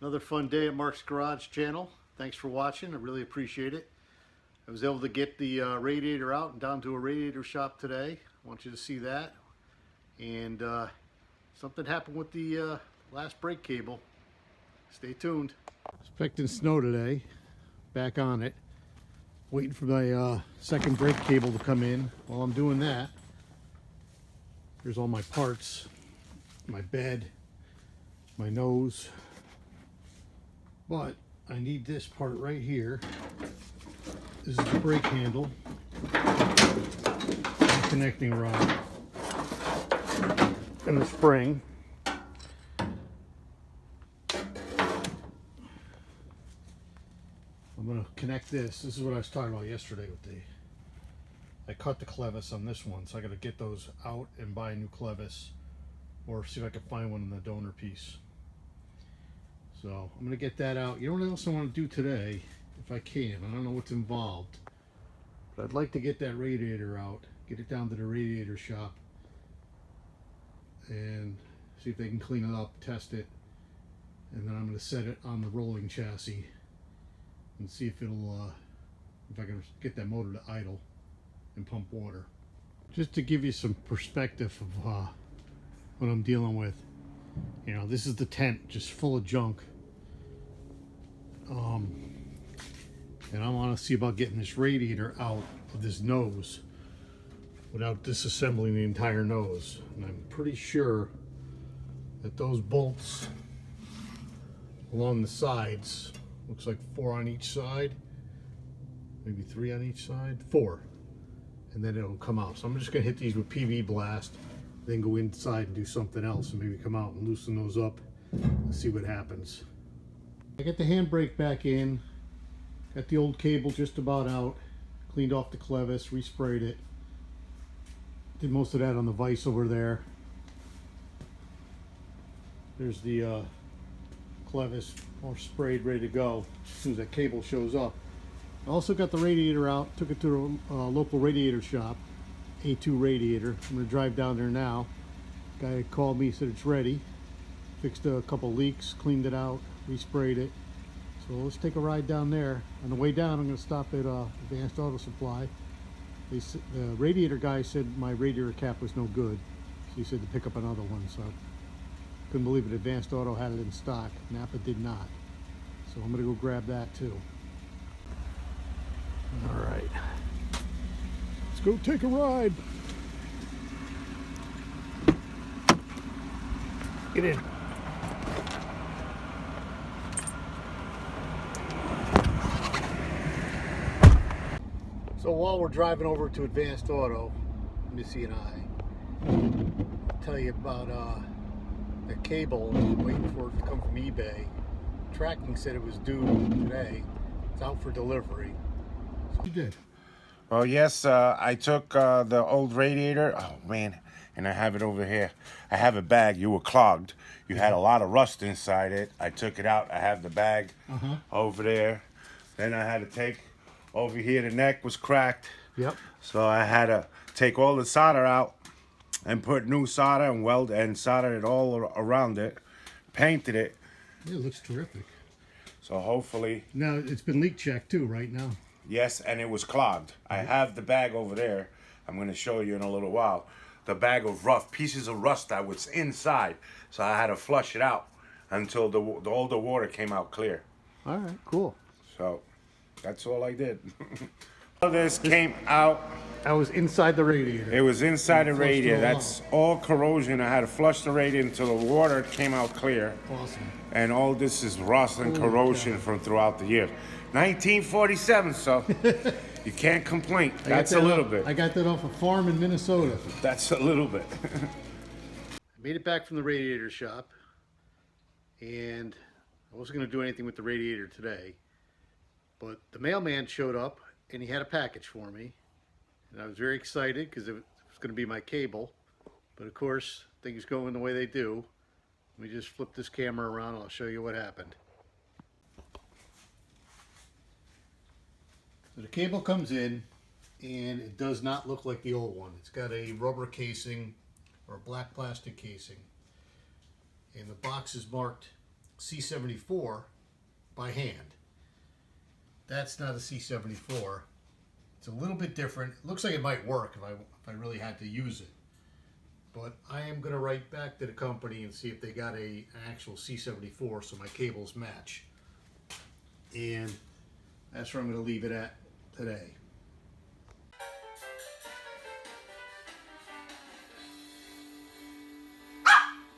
Another fun day at Mark's Garage channel. Thanks for watching. I really appreciate it. I was able to get the radiator out and down to a radiator shop today. I want you to see that. And something happened with the last brake cable. Stay tuned. Expecting snow today. Back on it. Waiting for my second brake cable to come in. While I'm doing that, here's all my parts. My bed, my nose. But I need this part right here. This is the brake handle, the connecting rod, and the spring. I'm going to connect this. This is what I was talking about yesterday with I cut the clevis on this one, so I got to get those out and buy a new clevis, or see if I can find one in the donor piece. So I'm going to get that out. You know what else I want to do today, if I can? I don't know what's involved, but I'd like to get that radiator out, get it down to the radiator shop, and see if they can clean it up, test it, and then I'm going to set it on the rolling chassis and see if it'll, if I can get that motor to idle and pump water. Just to give you some perspective of what I'm dealing with. You know, this is the tent just full of junk. And I want to see about getting this radiator out of this nose without disassembling the entire nose. And I'm pretty sure that those bolts along the sides, looks like 4 on each side, maybe 3 on each side, 4, and then it'll come out. So I'm just going to hit these with PV blast, then go inside and do something else and maybe come out and loosen those up and see what happens. I got the handbrake back in, got the old cable just about out, cleaned off the clevis, resprayed it, did most of that on the vise over there. There's the clevis all sprayed, ready to go as soon as that cable shows up. I also got the radiator out, took it to a local radiator shop, A2 Radiator. I'm going to drive down there now. Guy called me, said it's ready. Fixed a couple leaks, cleaned it out, resprayed it. So let's take a ride down there. On the way down, I'm going to stop at Advanced Auto Supply. The radiator guy said my radiator cap was no good, so he said to pick up another one. So I couldn't believe it. Advanced Auto had it in stock. Napa did not. So I'm going to go grab that too. All right. Let's go take a ride. Get in. So while we're driving over to Advanced Auto, Missy and I, I'll tell you about the cable. Waiting for it to come from eBay. Tracking said it was due today. It's out for delivery. So you did. Well, yes, I took the old radiator. Oh, man, and I have it over here. I have a bag. You were clogged. You had a lot of rust inside it. I took it out. I have the bag over there. Then I had to take over here. The neck was cracked. Yep. So I had to take all the solder out and put new solder and weld and solder it all around it. Painted it. Yeah, it looks terrific. So hopefully... Now, it's been leak checked too, right now? Yes, and it was clogged. I have the bag over there. I'm going to show you in a little while. The bag of rough pieces of rust that was inside. So I had to flush it out until all the water came out clear. All right, cool. So that's all I did. All this came out. I was inside the radiator. It was inside the radiator. That's all corrosion. I had to flush the radiator until the water came out clear. Awesome. And all this is rust and corrosion from throughout the years. 1947, so you can't complain. That's a little bit. I got that off a farm in Minnesota. That's a little bit. I made it back from the radiator shop, and I wasn't going to do anything with the radiator today, but the mailman showed up and he had a package for me, and I was very excited because it was going to be my cable, but of course things going the way they do. Let me just flip this camera around and I'll show you what happened. So the cable comes in, and it does not look like the old one. It's got a rubber casing or a black plastic casing, and the box is marked C74 by hand. That's not a C74. It's a little bit different. It looks like it might work if I really had to use it. But I am going to write back to the company and see if they got an actual C74 so my cables match. And that's where I'm going to leave it at today.